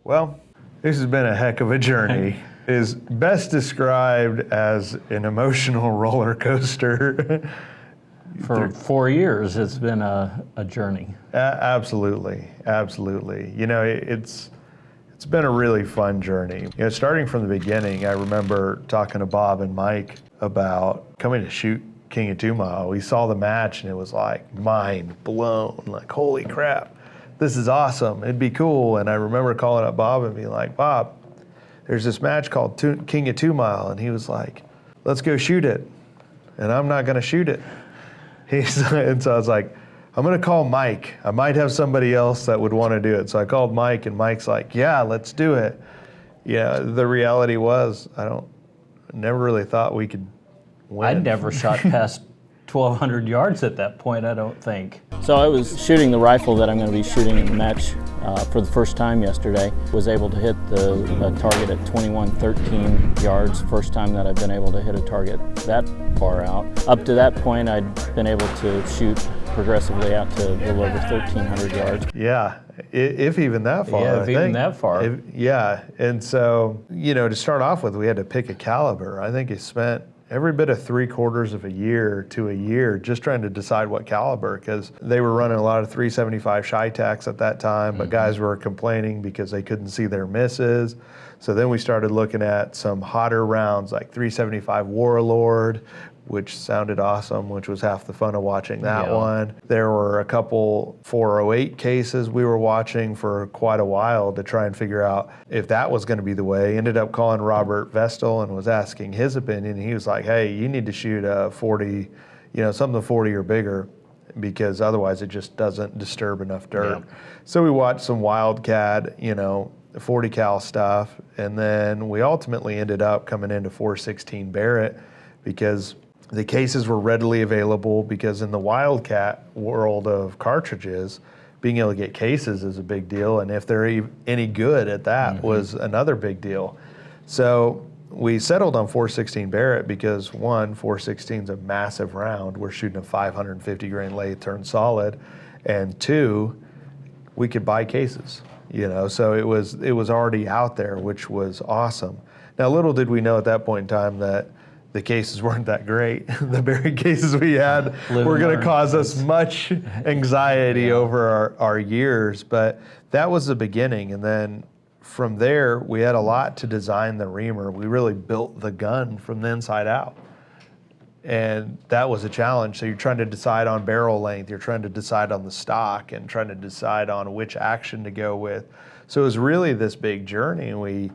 Well, this has been a heck of a journey. Is best described as an emotional roller coaster. For 4 years, it's been a journey. Absolutely, absolutely. You know, it's been a really fun journey. You know, starting from the beginning, I remember talking to Bob and Mike about coming to shoot King of 2 Mile. We saw the match and it was like mind blown, like holy crap, this is awesome, it'd be cool. And I remember calling up Bob and being like, Bob, there's this match called King of 2 Mile, and he was like, let's go shoot it. And I'm not gonna shoot it. And so I was like, I'm gonna call Mike. I might have somebody else that would wanna do it. So I called Mike and Mike's like, yeah, let's do it. Yeah, the reality was, never really thought we could win. I'd never shot past 1,200 yards at that point, I don't think. So I was shooting the rifle that I'm going to be shooting in the match for the first time yesterday. Was able to hit the target at 2113 yards. First time that I've been able to hit a target that far out. Up to that point, I'd been able to shoot progressively out to a little over 1,300 yards. Yeah, if even that far. Yeah, if even that far. Yeah, and so, you know, to start off with, we had to pick a caliber. I think he spent every bit of 3/4 of a year to a year just trying to decide what caliber, because they were running a lot of 375 Chi-Tacs at that time, but guys were complaining because they couldn't see their misses. So then we started looking at some hotter rounds like 375 Warlord, which sounded awesome, which was half the fun of watching that one. There were a couple 408 cases we were watching for quite a while to try and figure out if that was gonna be the way. Ended up calling Robert Vestal and was asking his opinion. He was like, hey, you need to shoot a 40, you know, something 40 or bigger, because otherwise it just doesn't disturb enough dirt. Yeah. So we watched some Wildcat, you know, 40 cal stuff, and then we ultimately ended up coming into 416 Barrett because the cases were readily available, because in the Wildcat world of cartridges, being able to get cases is a big deal, and if they're any good at that was another big deal. So we settled on 416 Barrett because, one, 416 is a massive round. We're shooting a 550 grain lathe turned solid, and two, we could buy cases. You know, so it was already out there, which was awesome. Now, little did we know at that point in time that the cases weren't that great. The Barrett cases we had were going to cause us much anxiety over our years, but that was the beginning. And then from there, we had a lot to design the reamer. We really built the gun from the inside out. And that was a challenge. So you're trying to decide on barrel length, you're trying to decide on the stock, and trying to decide on which action to go with. So it was really this big journey. And we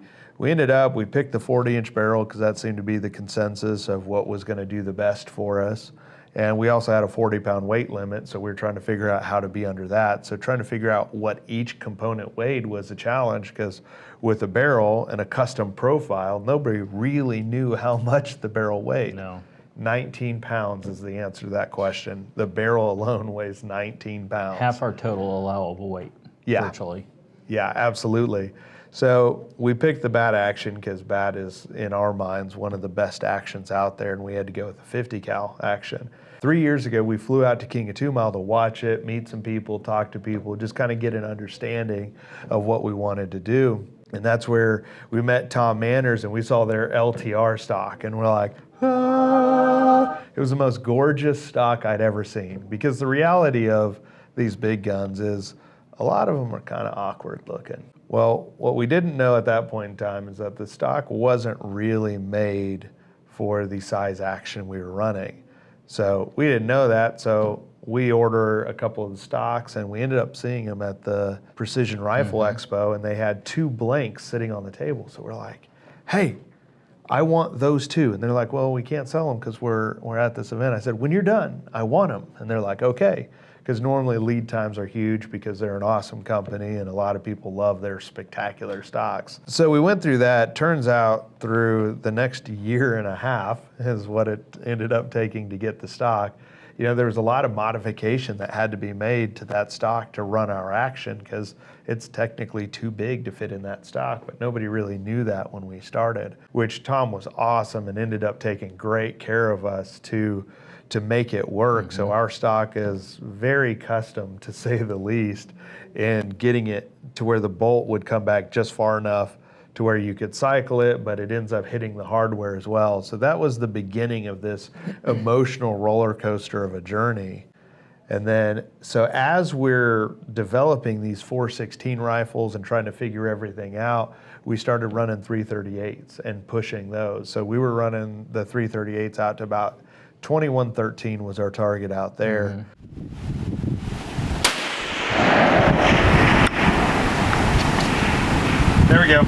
picked the 40-inch barrel because that seemed to be the consensus of what was going to do the best for us. And we also had a 40-pound weight limit, so we were trying to figure out how to be under that. So trying to figure out what each component weighed was a challenge, because with a barrel and a custom profile, nobody really knew how much the barrel weighed. No. 19 pounds is the answer to that question. The barrel alone weighs 19 pounds. Half our total allowable weight, virtually. Yeah, absolutely. So we picked the bat action because bat is, in our minds, one of the best actions out there, and we had to go with the 50 cal action. 3 years ago, we flew out to King of 2 Mile to watch it, meet some people, talk to people, just kind of get an understanding of what we wanted to do. And that's where we met Tom Manners, and we saw their LTR stock, and we're like, ah. It was the most gorgeous stock I'd ever seen, because the reality of these big guns is a lot of them are kind of awkward looking. Well, what we didn't know at that point in time is that the stock wasn't really made for the size action we were running. So we didn't know that, so we ordered a couple of the stocks, and we ended up seeing them at the Precision Rifle Expo, and they had 2 blanks sitting on the table. So we're like, hey, I want those 2. And they're like, well, we can't sell them because we're at this event. I said, when you're done, I want them. And they're like, okay. Because normally lead times are huge because they're an awesome company and a lot of people love their spectacular stocks. So we went through that. Turns out through the next year and a half is what it ended up taking to get the stock. You know, there was a lot of modification that had to be made to that stock to run our action, because it's technically too big to fit in that stock, but nobody really knew that when we started, which Tom was awesome and ended up taking great care of us to to make it work. So our stock is very custom, to say the least, in getting it to where the bolt would come back just far enough to where you could cycle it, but it ends up hitting the hardware as well. So that was the beginning of this emotional roller coaster of a journey. And then, so as we're developing these 416 rifles and trying to figure everything out, we started running 338s and pushing those. So we were running the 338s out to about 2113 was our target out there. There we go.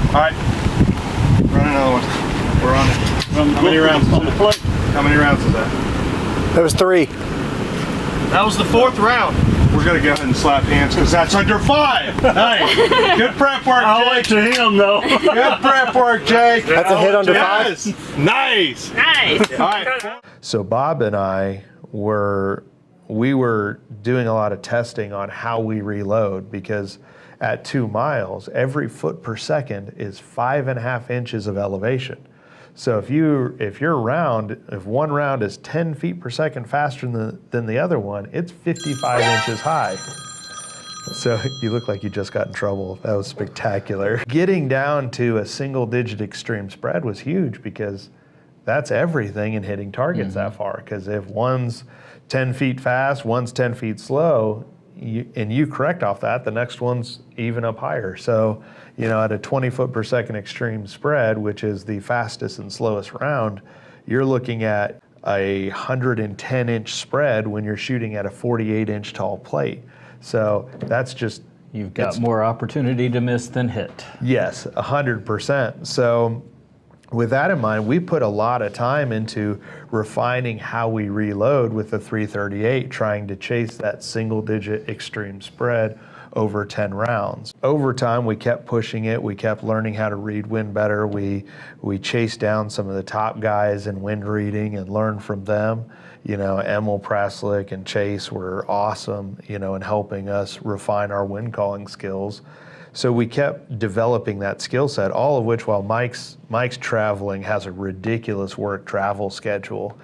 All right, run another one. We're on it. How many rounds? How many rounds is that? That was 3. That was the 4th round. We're gonna go ahead and slap hands because that's under 5. Nice. Good prep work, Jake. I'll wait to him though. Good prep work, Jake. That's a hit under 5? Yes. Nice. Nice. All right. So Bob and I were doing a lot of testing on how we reload, because at 2 miles, every foot per second is 5.5 inches of elevation. So if one round is 10 feet per second faster than the other one, it's 55 inches high. So you look like you just got in trouble. That was spectacular. Getting down to a single-digit extreme spread was huge, because that's everything in hitting targets that far. Because if one's 10 feet fast, one's 10 feet slow, and you correct off that, the next one's even up higher. So, at a 20 foot per second extreme spread, which is the fastest and slowest round, you're looking at a 110 inch spread when you're shooting at a 48 inch tall plate. So that's just... You've got more opportunity to miss than hit. Yes, 100%. So with that in mind, we put a lot of time into refining how we reload with the 338, trying to chase that single-digit extreme spread over 10 rounds. Over time, we kept pushing it. We kept learning how to read wind better. We chased down some of the top guys in wind reading and learned from them. Emil Praslick and Chase were awesome, in helping us refine our wind calling skills. So we kept developing that skill set, all of which, while Mike's traveling, has a ridiculous work travel schedule.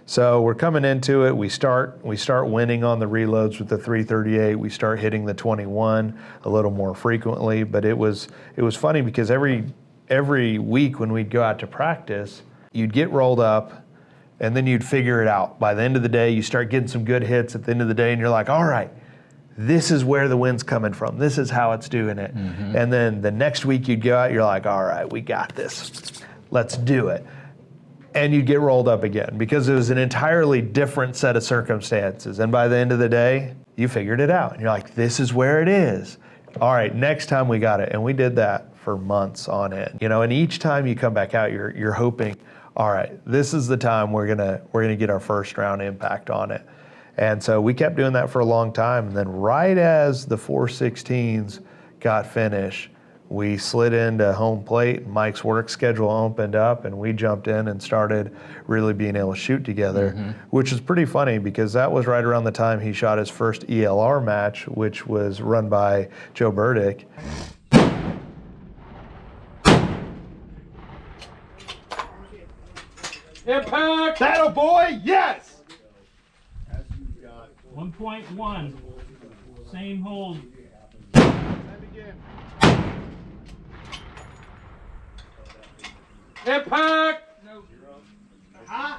So we're coming into it. We start winning on the reloads with the 338. We start hitting the 21 a little more frequently. But it was funny, because every week when we'd go out to practice, you'd get rolled up, and then you'd figure it out. By the end of the day, you start getting some good hits at the end of the day, and you're like, all right, this is where the wind's coming from. This is how it's doing it. And then the next week you'd go out, you're like, all right, we got this. Let's do it. And you'd get rolled up again, because it was an entirely different set of circumstances. And by the end of the day, you figured it out. And you're like, this is where it is. All right, next time we got it. And we did that for months on end. And each time you come back out, you're hoping, all right, this is the time we're gonna get our first round impact on it. And so we kept doing that for a long time. And then right as the 416s got finished, we slid into home plate. Mike's work schedule opened up, and we jumped in and started really being able to shoot together, which is pretty funny, because that was right around the time he shot his first ELR match, which was run by Joe Burdick. Impact! That'll boy, yes! 1.1. Same hold. Impact! High.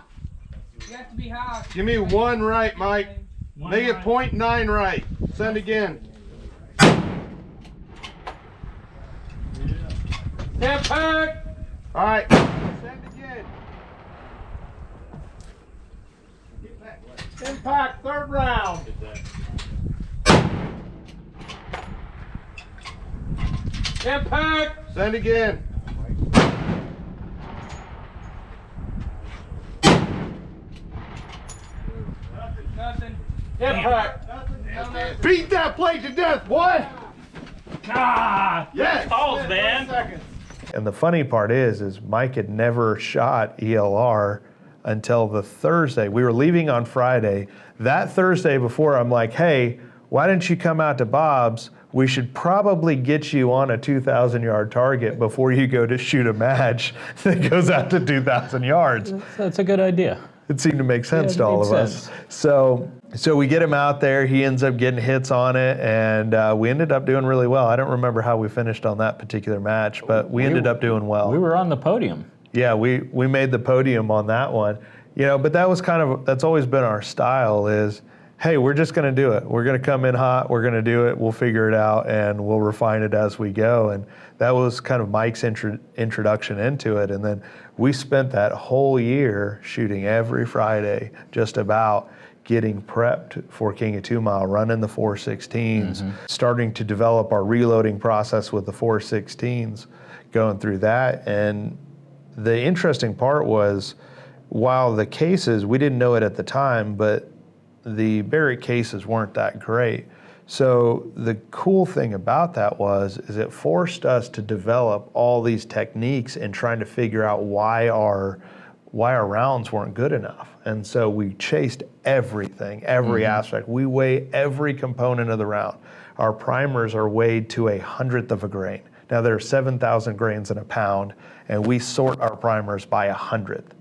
You have to be high. Give me 1 right, Mike. Make it 0.9 right. Send again. Impact! All right. Send again. Impact, 3rd round. Impact! Send again. Nothing. Impact! Beat that plate to death, boy! Ah! Yes! Calls, man. And the funny part is Mike had never shot ELR until the Thursday. We were leaving on Friday. That Thursday before, I'm like, hey, why didn't you come out to Bob's? We should probably get you on a 2,000-yard target before you go to shoot a match that goes out to 2,000 yards. That's a good idea. It seemed to make sense it to all made of us. So we get him out there. He ends up getting hits on it, and we ended up doing really well. I don't remember how we finished on that particular match, but we ended up doing well. We were on the podium. Yeah, we made the podium on that one. But that was that's always been our style is, hey, we're just going to do it. We're going to come in hot. We're going to do it. We'll figure it out, and we'll refine it as we go. And that was kind of Mike's introduction into it. And then we spent that whole year shooting every Friday, just about getting prepped for King of 2 Mile, running the 416s, starting to develop our reloading process with the 416s, going through that. And the interesting part was, while the cases, we didn't know it at the time, but the Barrett cases weren't that great. So the cool thing about that is it forced us to develop all these techniques and trying to figure out why our rounds weren't good enough. And so we chased everything, every aspect. We weigh every component of the round. Our primers are weighed to 1/100th of a grain. Now there are 7,000 grains in a pound, and we sort our primers by 100th.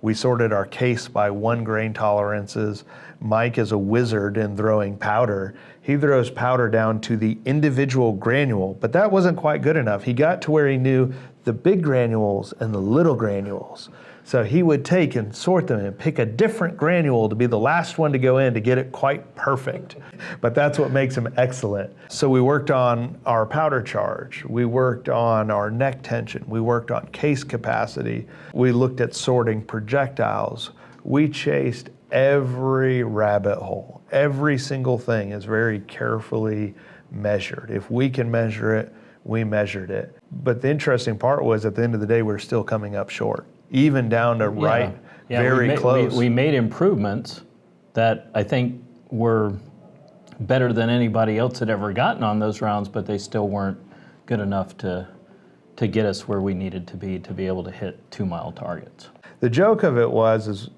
We sorted our case by 1 grain tolerances. Mike is a wizard in throwing powder. He throws powder down to the individual granule, but that wasn't quite good enough. He got to where he knew the big granules and the little granules. So he would take and sort them and pick a different granule to be the last one to go in to get it quite perfect. But that's what makes him excellent. So we worked on our powder charge. We worked on our neck tension. We worked on case capacity. We looked at sorting projectiles. We chased every rabbit hole. Every single thing is very carefully measured. If we can measure it, we measured it. But the interesting part was, at the end of the day, we're still coming up short, even down to very close. We made improvements that I think were better than anybody else had ever gotten on those rounds, but they still weren't good enough to get us where we needed to be able to hit 2 mile targets. The joke of it is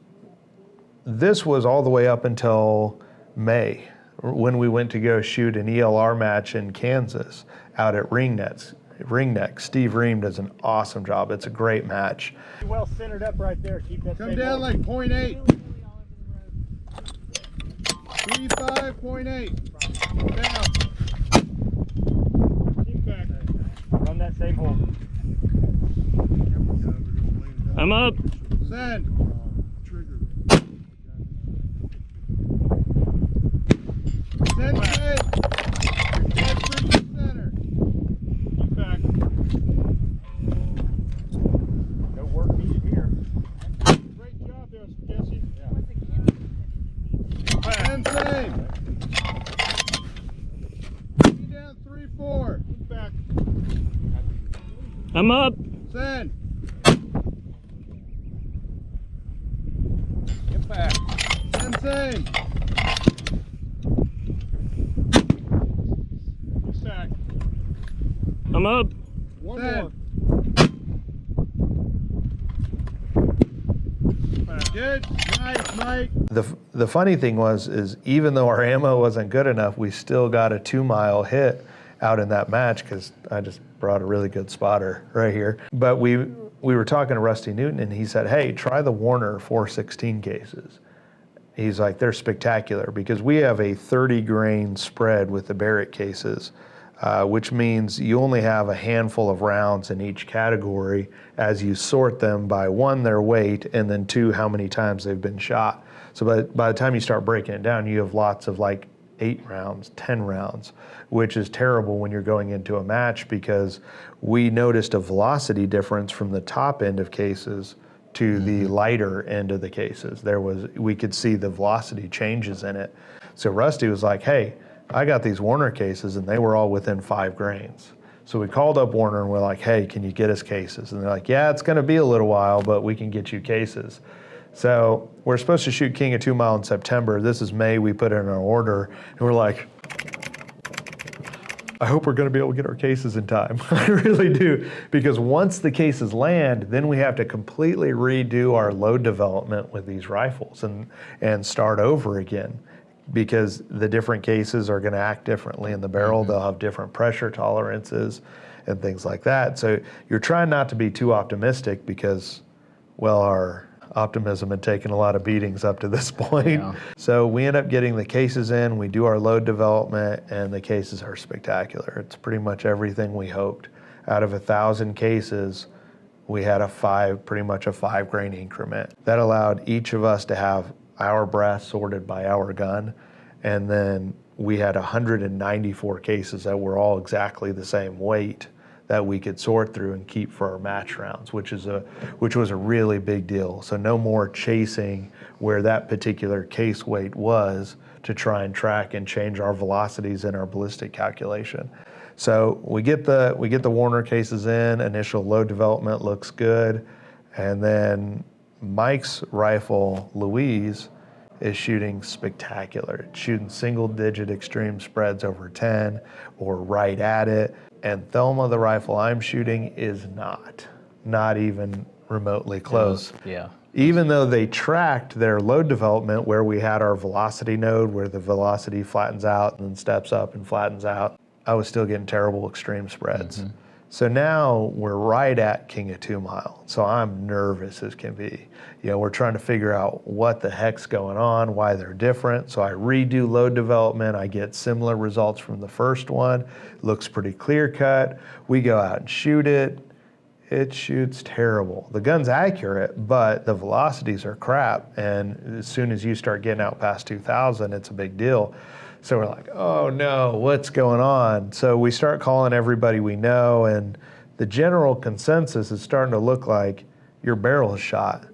this was all the way up until May, when we went to go shoot an ELR match in Kansas out at Ringneck. Steve Ream does an awesome job. It's a great match. Well centered up right there. Keep that. Come down like 0.8. 35.8. Down. Keep back. Run that same hole. I'm up. Send. Send straight. Head through the center. Keep back. No work needed here. Great job there, Jesse. Yeah. Send same. Be down 3-4. Keep back. I'm up. Send. Get back. Send same. Get back. I'm up. One Send. more. Good. Nice, Mike. The funny thing is even though our ammo wasn't good enough, we still got a 2 mile hit out in that match, because I just brought a really good spotter right here. But we were talking to Rusty Newton, and he said, hey, try the Warner 416 cases. He's like, they're spectacular, because we have a 30 grain spread with the Barrett cases, which means you only have a handful of rounds in each category as you sort them by 1, their weight, and then 2, how many times they've been shot. So by the time you start breaking it down, you have lots of like 8 rounds, 10 rounds, which is terrible when you're going into a match, because we noticed a velocity difference from the top end of cases to the lighter end of the cases. We could see the velocity changes in it. So Rusty was like, hey, I got these Warner cases, and they were all within 5 grains. So we called up Warner and we're like, hey, can you get us cases? And they're like, yeah, it's gonna be a little while, but we can get you cases. So we're supposed to shoot King of 2 Mile in September. This is May, we put in our order, and we're like, I hope we're gonna be able to get our cases in time. I really do, because once the cases land, then we have to completely redo our load development with these rifles and start over again, because the different cases are gonna act differently in the barrel. They'll have different pressure tolerances and things like that. So you're trying not to be too optimistic, because, well, our optimism had taken a lot of beatings up to this point. Yeah. So we end up getting the cases in, we do our load development, and the cases are spectacular. It's pretty much everything we hoped. Out of 1,000 cases, we had pretty much a 5 grain increment. That allowed each of us to have our brass sorted by our gun, and then we had 194 cases that were all exactly the same weight that we could sort through and keep for our match rounds, which was a really big deal. So no more chasing where that particular case weight was to try and track and change our velocities in our ballistic calculation. So we get the Warner cases in, initial load development looks good, and then Mike's rifle, Louise, is shooting spectacular. It's shooting single-digit extreme spreads over 10 or right at it. And Thelma, the rifle I'm shooting, is not even remotely close. Yeah. Even though they tracked their load development where we had our velocity node where the velocity flattens out and then steps up and flattens out, I was still getting terrible extreme spreads. Mm-hmm. So now we're right at King of 2 Mile. So I'm nervous as can be. We're trying to figure out what the heck's going on, why they're different. So I redo load development. I get similar results from the first one. Looks pretty clear cut. We go out and shoot it. It shoots terrible. The gun's accurate, but the velocities are crap. And as soon as you start getting out past 2,000, it's a big deal. So we're like, oh no, what's going on? So we start calling everybody we know, and the general consensus is starting to look like your barrel is shot.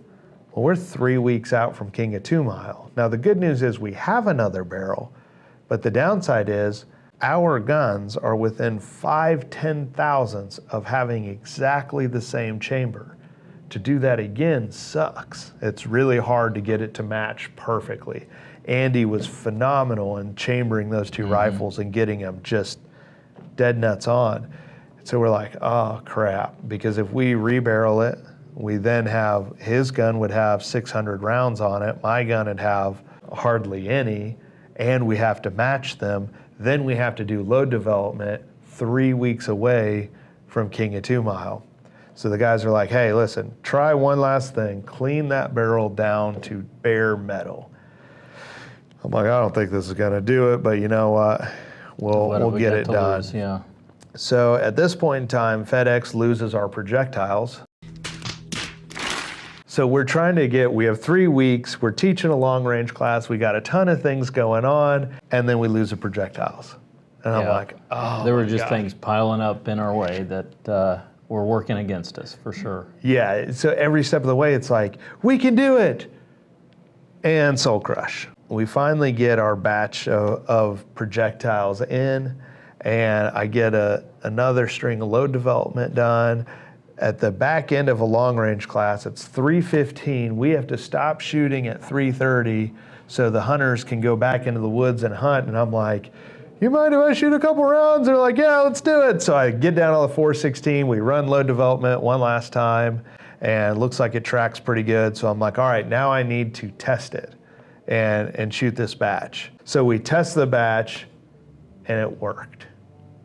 Well, we're 3 weeks out from King of 2 Mile. Now the good news is we have another barrel, but the downside is our guns are within 5/10,000ths of having exactly the same chamber. To do that again sucks. It's really hard to get it to match perfectly. Andy was phenomenal in chambering those two rifles and getting them just dead nuts on. So we're like, oh crap, because if we rebarrel it, we then have, his gun would have 600 rounds on it, my gun would have hardly any, and we have to match them. Then we have to do load development 3 weeks away from King of 2 Mile. So the guys are like, hey, listen, try one last thing, clean that barrel down to bare metal. I'm like, I don't think this is gonna do it, but you know what? We'll get it done. Yeah. So at this point in time, FedEx loses our projectiles. So we're trying to we have 3 weeks, we're teaching a long range class, we got a ton of things going on, and then we lose the projectiles. And I'm like, oh, there were just things piling up in our way that were working against us, for sure. Yeah, so every step of the way, it's like, we can do it. And soul crush. We finally get our batch of projectiles in, and I get another string of load development done. At the back end of a long range class, it's 3:15. We have to stop shooting at 3:30 so the hunters can go back into the woods and hunt. And I'm like, you mind if I shoot a couple rounds? They're like, yeah, let's do it. So I get down on the 4:16. We run load development one last time, and it looks like it tracks pretty good. So I'm like, all right, now I need to test it and shoot this batch. So we test the batch, and it worked.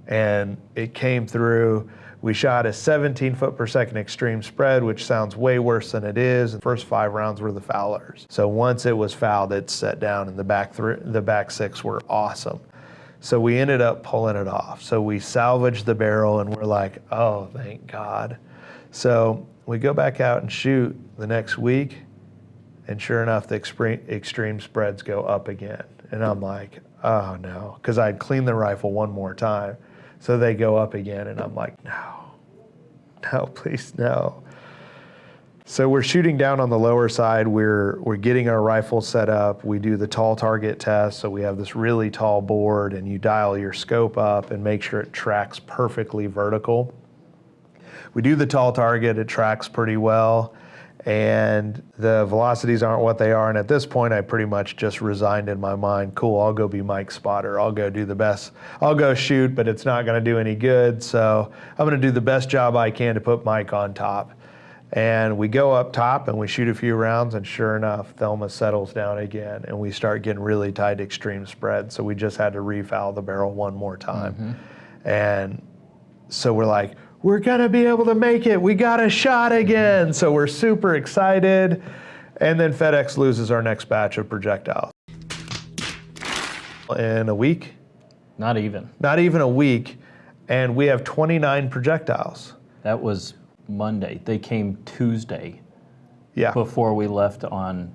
And it came through. We shot a 17 foot per second extreme spread, which sounds way worse than it is. The first 5 rounds were the foulers. So once it was fouled, it set down, and the back 6 were awesome. So we ended up pulling it off. So we salvaged the barrel, and we're like, oh, thank God. So we go back out and shoot the next week, and sure enough, the extreme spreads go up again. And I'm like, oh no, because I'd cleaned the rifle one more time. So they go up again, and I'm like, no, please, no. So we're shooting down on the lower side. We're getting our rifle set up. We do the tall target test. So we have this really tall board, and you dial your scope up and make sure it tracks perfectly vertical. We do the tall target. It tracks pretty well, and the velocities aren't what they are. And at this point, I pretty much just resigned in my mind, cool, I'll go be Mike's spotter. I'll go do the best. I'll go shoot, but it's not going to do any good. So I'm going to do the best job I can to put Mike on top. And we go up top and we shoot a few rounds, and sure enough, Thelma settles down again, and we start getting really tight extreme spread. So we just had to refoul the barrel one more time. And so we're like, we're gonna be able to make it. We got a shot again. So we're super excited. And then FedEx loses our next batch of projectiles. In a week, Not even. not even a week, and we have 29 projectiles. That was Monday. They came Tuesday Yeah. before we left on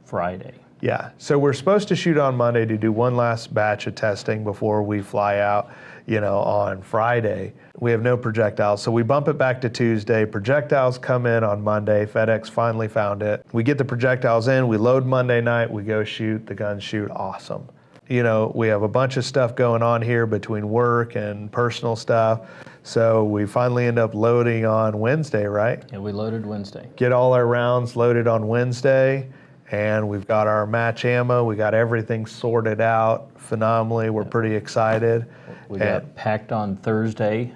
Friday. Yeah, so we're supposed to shoot on Monday to do one last batch of testing before we fly out, on Friday. We have no projectiles, so we bump it back to Tuesday. Projectiles come in on Monday. FedEx finally found it. We get the projectiles in, we load Monday night, we go shoot, the guns shoot awesome. We have a bunch of stuff going on here between work and personal stuff, so we finally end up loading on Wednesday, right? Yeah, we loaded Wednesday. Get all our rounds loaded on Wednesday, and we've got our match ammo. We got everything sorted out phenomenally. We're pretty excited. We got packed on Thursday.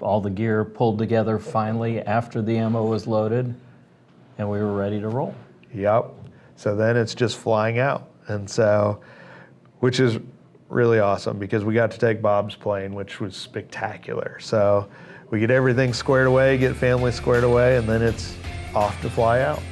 All the gear pulled together finally after the ammo was loaded, and we were ready to roll. Yep. So then it's just flying out, and so, which is really awesome because we got to take Bob's plane, which was spectacular. So we get everything squared away, get family squared away, and then it's off to fly out.